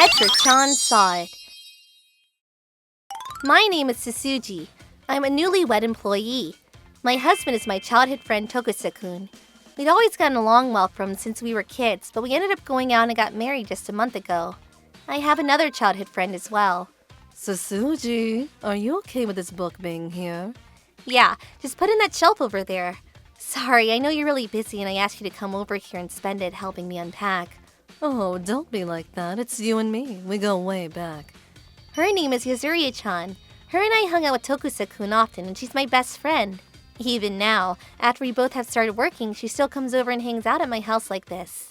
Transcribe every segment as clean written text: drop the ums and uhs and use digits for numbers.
Etra-chan saw it. My name is Tsuji. I'm a newlywed employee. My husband is my childhood friend Tokusa-kun. We'd always gotten along well since we were kids, but we ended up going out and got married just a month ago. I have another childhood friend as well. Tsuji, are you okay with this book being here? Yeah, just put in that shelf over there. Sorry, I know you're really busy and I asked you to come over here and spend it helping me unpack. Oh, don't be like that. It's you and me. We go way back. Her name is Yuzuriha-chan. Her and I hung out with Tokusa-kun often, and she's my best friend. Even now, after we both have started working, she still comes over and hangs out at my house like this.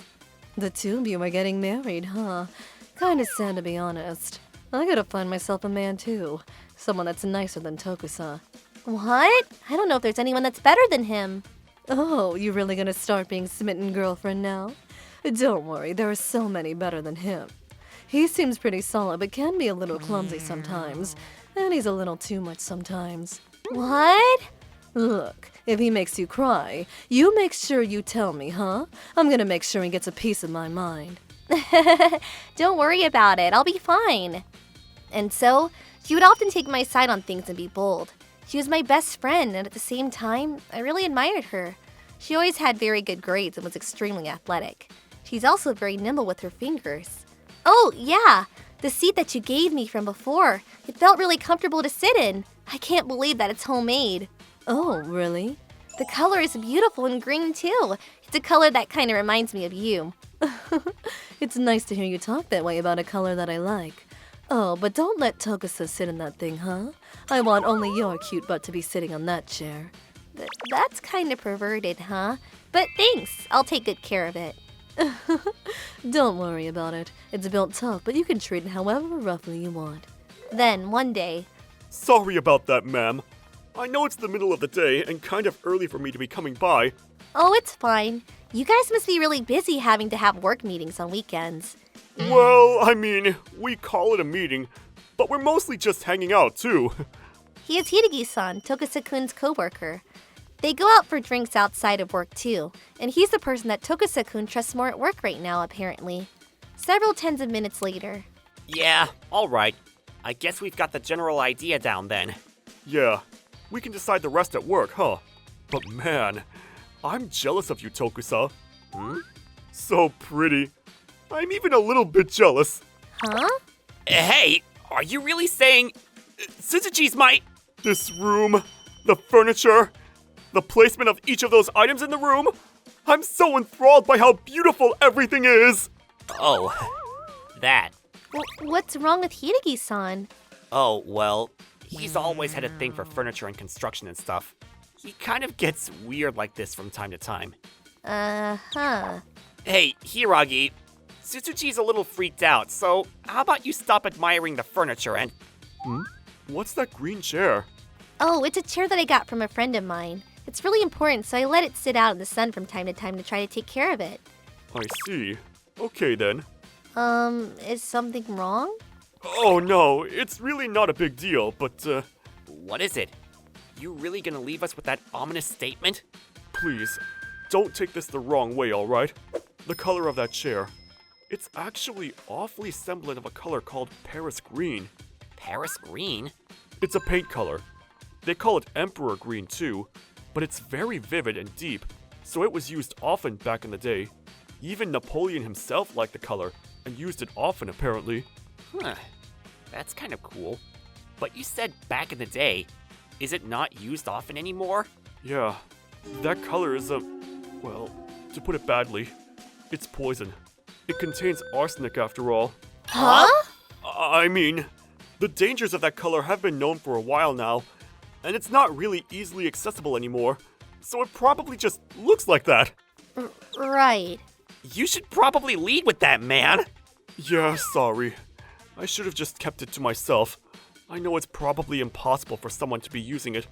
The two of you are getting married, huh? Kinda sad, to be honest. I gotta find myself a man too. Someone that's nicer than Tokusa. What? I don't know if there's anyone that's better than him. Oh, you really gonna start being smitten girlfriend now? Don't worry, there are so many better than him. He seems pretty solid, but can be a little clumsy sometimes. And he's a little too much sometimes. What? Look, if he makes you cry, you make sure you tell me, huh? I'm gonna make sure he gets a piece of my mind. Don't worry about it, I'll be fine. And so, she would often take my side on things and be bold. She was my best friend, and at the same time, I really admired her. She always had very good grades and was extremely athletic. She's also very nimble with her fingers. Oh, yeah, the seat that you gave me from before. It felt really comfortable to sit in. I can't believe that it's homemade. Oh, really? The color is beautiful and green, too. It's a color that kind of reminds me of you. It's nice to hear you talk that way about a color that I like. Oh, but don't let Tokusa sit in that thing, huh? I want only your cute butt to be sitting on that chair. That's kind of perverted, huh? But thanks, I'll take good care of it. Don't worry about it. It's built tough, but you can treat it however roughly you want. Then, one day... Sorry about that, ma'am. I know it's the middle of the day and kind of early for me to be coming by. Oh, it's fine. You guys must be really busy having to have work meetings on weekends. Well, I mean, we call it a meeting, but we're mostly just hanging out, too. He is Hideki-san, Tokusa-kun's coworker. They go out for drinks outside of work, too, and he's the person that Tokusa-kun trusts more at work right now, apparently. Several tens of minutes later. Yeah, alright. I guess we've got the general idea down then. Yeah, we can decide the rest at work, huh? But man, I'm jealous of you, Tokusa. So pretty. I'm even a little bit jealous. Huh? Hey, are you really saying Tsuji's my... This room, the furniture, the placement of each of those items in the room. I'm so enthralled by how beautiful everything is. Oh, that. What's wrong with Hideki-san? Oh, well, he's always had a thing for furniture and construction and stuff. He kind of gets weird like this from time to time. Uh-huh. Hey, Hiragi, Tsuji's a little freaked out, so how about you stop admiring the furniture and... What's that green chair? Oh, it's a chair that I got from a friend of mine. It's really important, so I let it sit out in the sun from time to time to try to take care of it. I see. Okay then. Is something wrong? Oh no, it's really not a big deal, but What is it? You really gonna leave us with that ominous statement? please, don't take this the wrong way, alright? The color of that chair. It's actually awfully semblant of a color called Paris green. Paris green? It's a paint color. They call it Emperor green too, but it's very vivid and deep, so it was used often back in the day. Even Napoleon himself liked the color, and used it often apparently. Huh. That's kind of cool. But you said back in the day. Is it not used often anymore? Yeah, that color is well, to put it badly, it's poison. It contains arsenic after all. Huh? I mean, the dangers of that color have been known for a while now, and it's not really easily accessible anymore, so it probably just looks like that. Right. You should probably lead with that, man. Yeah, sorry. I should have just kept it to myself. I know it's probably impossible for someone to be using it,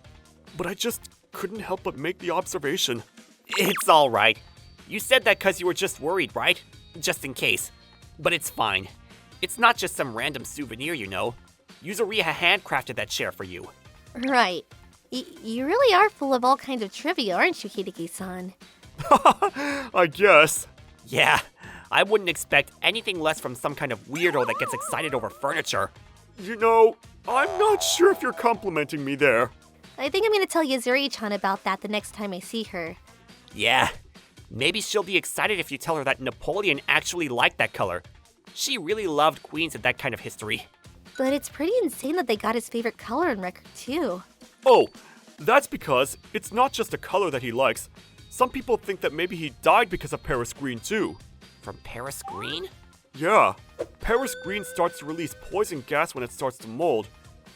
but I just couldn't help but make the observation. It's alright. You said that because you were just worried, right? Just in case. But it's fine. It's not just some random souvenir, you know. Yuzuriha handcrafted that chair for you. Right. You really are full of all kinds of trivia, aren't you, Hideki-san? I guess. Yeah, I wouldn't expect anything less from some kind of weirdo that gets excited over furniture. You know, I'm not sure if you're complimenting me there. I think I'm gonna tell Yuzuriha-chan about that the next time I see her. Yeah, maybe she'll be excited if you tell her that Napoleon actually liked that color. She really loved queens with that kind of history. But it's pretty insane that they got his favorite color on record too. Oh, that's because it's not just a color that he likes. Some people think that maybe he died because of Paris green too. From Paris green? Yeah, Paris green starts to release poison gas when it starts to mold.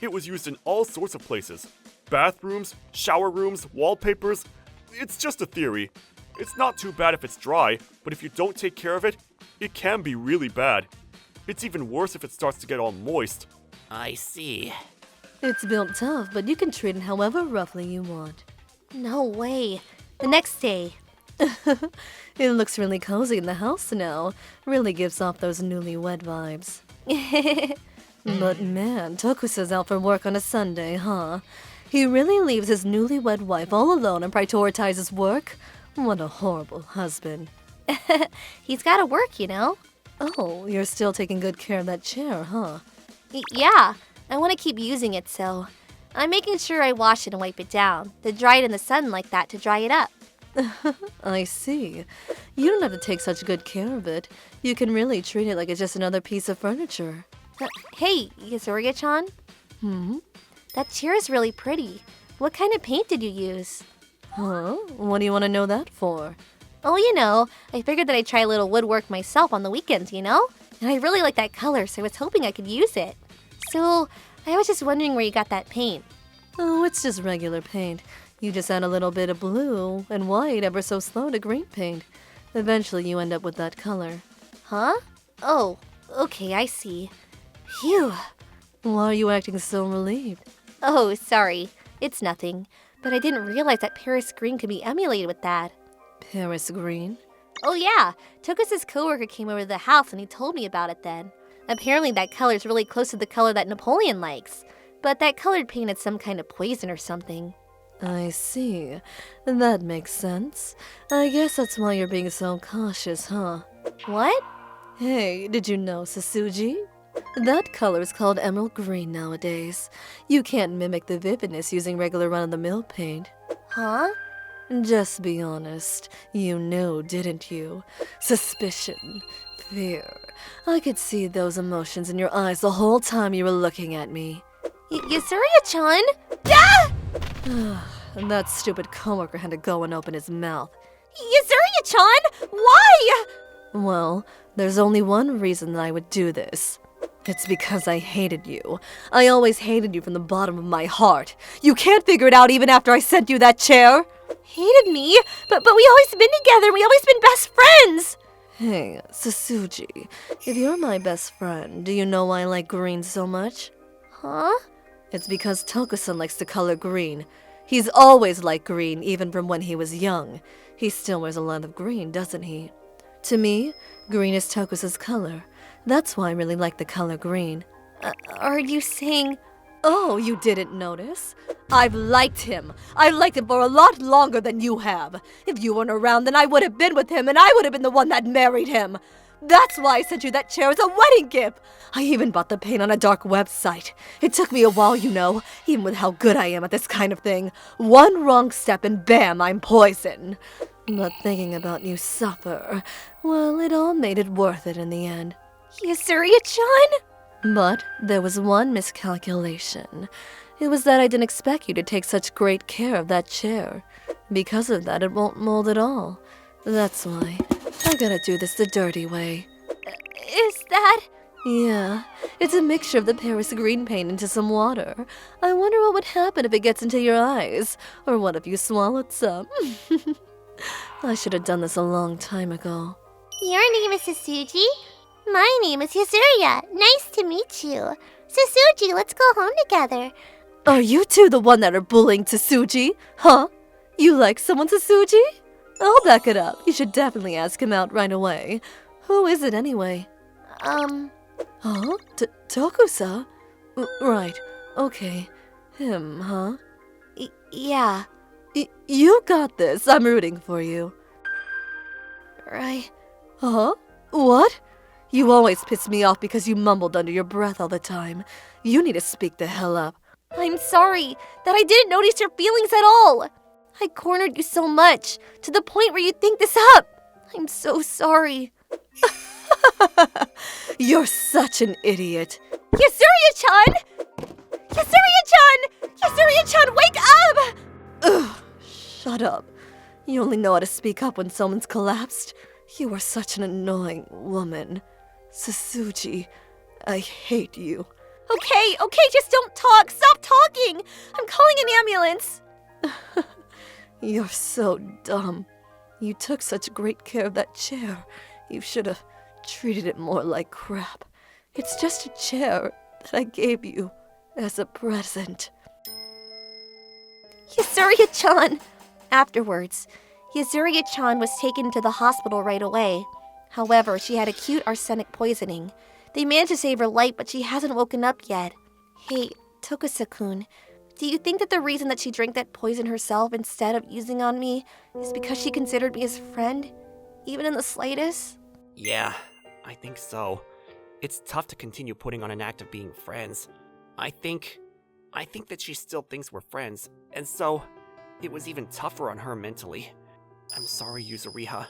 It was used in all sorts of places. Bathrooms, shower rooms, wallpapers. It's just a theory. It's not too bad if it's dry, but if you don't take care of it, it can be really bad. It's even worse if it starts to get all moist. I see. It's built tough, but you can treat it however roughly you want. No way. The next day. It looks really cozy in the house now. Really gives off those newlywed vibes. But man, Tokusa's out for work on a Sunday, huh? He really leaves his newlywed wife all alone and prioritizes work? What a horrible husband. He's gotta work, you know? Oh, you're still taking good care of that chair, huh? Yeah, I want to keep using it, so I'm making sure I wash it and wipe it down, then dry it in the sun like that to dry it up. I see. You don't have to take such good care of it. You can really treat it like it's just another piece of furniture. Hey, Yuzuriha-chan? That chair is really pretty. What kind of paint did you use? Huh? What do you want to know that for? Oh, you know, I figured that I'd try a little woodwork myself on the weekends, you know? And I really like that color, so I was hoping I could use it. So, I was just wondering where you got that paint. Oh, it's just regular paint. You just add a little bit of blue and white ever so slow to green paint. Eventually you end up with that color. Huh? Oh, okay, I see. Phew. Why are you acting so relieved? Oh, sorry. It's nothing. But I didn't realize that Paris green could be emulated with that. Paris green? Oh yeah, Tokusa's coworker came over to the house and he told me about it then. Apparently that color is really close to the color that Napoleon likes. But that colored paint is some kind of poison or something. I see. That makes sense. I guess that's why you're being so cautious, huh? What? Hey, did you know, Sasuji? That color is called emerald green nowadays. You can't mimic the vividness using regular run-of-the-mill paint. Huh? Just be honest. You knew, didn't you? Suspicion. Fear. I could see those emotions in your eyes the whole time you were looking at me. Yuzuriha-chan? Ah! That stupid coworker had to go and open his mouth. Yuzuriha-chan? Why? Well, there's only one reason that I would do this. It's because I hated you. I always hated you from the bottom of my heart. You can't figure it out even after I sent you that chair. Hated me? But we always been together. We always been best friends. Hey, Sasuji, if you're my best friend, do you know why I like green so much? Huh? It's because Tokusan likes the color green. He's always liked green, even from when he was young. He still wears a lot of green, doesn't he? To me, green is Tokusa's color. That's why I really like the color green. Are you saying... Oh, you didn't notice? I've liked him. I've liked him for a lot longer than you have. If you weren't around, then I would have been with him, and I would have been the one that married him. That's why I sent you that chair as a wedding gift. I even bought the paint on a dark website. It took me a while, you know, even with how good I am at this kind of thing. One wrong step and bam, I'm poison. But thinking about you suffer, well, it all made it worth it in the end. Yuzuriha-chan? But there was one miscalculation. It was that I didn't expect you to take such great care of that chair. Because of that, it won't mold at all. That's why I gotta do this the dirty way. Is that... Yeah, it's a mixture of the Paris green paint into some water. I wonder what would happen if it gets into your eyes. Or what if you swallowed some? I should have done this a long time ago. Your name is Sasuji? My name is Yuzuriha. Nice to meet you. Sasuji, let's go home together. Are you two the one that are bullying Tsuji? Huh? You like someone, Tsuji? I'll back it up. You should definitely ask him out right away. Who is it anyway? Huh? Tokusa? Right. Okay. Him, huh? Yeah. You got this. I'm rooting for you. Right. Huh? What? You always piss me off because you mumbled under your breath all the time. You need to speak the hell up. I'm sorry that I didn't notice your feelings at all. I cornered you so much, to the point where you think this up. I'm so sorry. You're such an idiot. Yuzuriha-chan! Yuzuriha-chan! Yuzuriha-chan, wake up! Ugh, shut up. You only know how to speak up when someone's collapsed. You are such an annoying woman. Sasuji, I hate you. Okay, just don't talk. Stop talking. I'm calling an ambulance. You're so dumb. You took such great care of that chair. You should have treated it more like crap. It's just a chair that I gave you as a present. Yuzuriha-chan. Afterwards, Yuzuriha-chan was taken to the hospital right away. However, she had acute arsenic poisoning. They managed to save her life, but she hasn't woken up yet. Hey, Tokusa-kun, do you think that the reason that she drank that poison herself instead of using on me is because she considered me as friend, even in the slightest? Yeah, I think so. It's tough to continue putting on an act of being friends. I think that she still thinks we're friends, and so it was even tougher on her mentally. I'm sorry, Yuzuriha.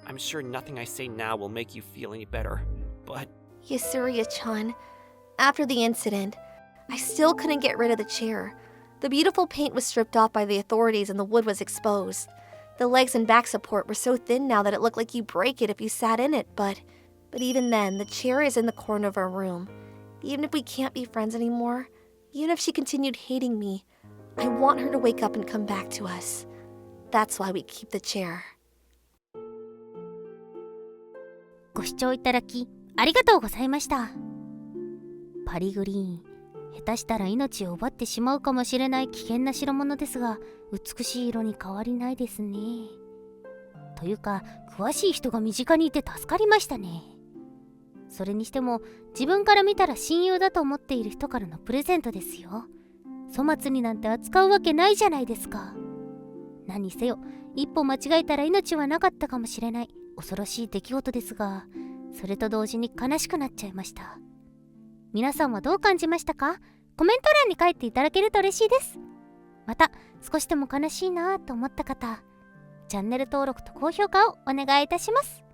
I'm sure nothing I say now will make you feel any better, but... Yuzuriha-chan, after the incident, I still couldn't get rid of the chair. The beautiful paint was stripped off by the authorities and the wood was exposed. The legs and back support were so thin now that it looked like you'd break it if you sat in it, but even then, the chair is in the corner of our room. Even if we can't be friends anymore, even if she continued hating me, I want her to wake up and come back to us. That's why we keep the chair. ご視聴いただきありがとうございました。パリグリーン、下手したら命を奪ってしまうかもしれない危険な代物ですが、美しい色に変わりないですね。というか、詳しい人が身近にいて助かりましたね。それにしても、自分から見たら親友だと思っている人からのプレゼントですよ。粗末になんて扱うわけないじゃないですか。何にせよ、一歩間違えたら命はなかったかもしれない恐ろしい出来事ですが、それと同時に悲しくなっちゃいました。皆さんはどう感じましたか？コメント欄に書いていただけると嬉しいです。また、少しでも悲しいなと思った方、チャンネル登録と高評価をお願いいたします。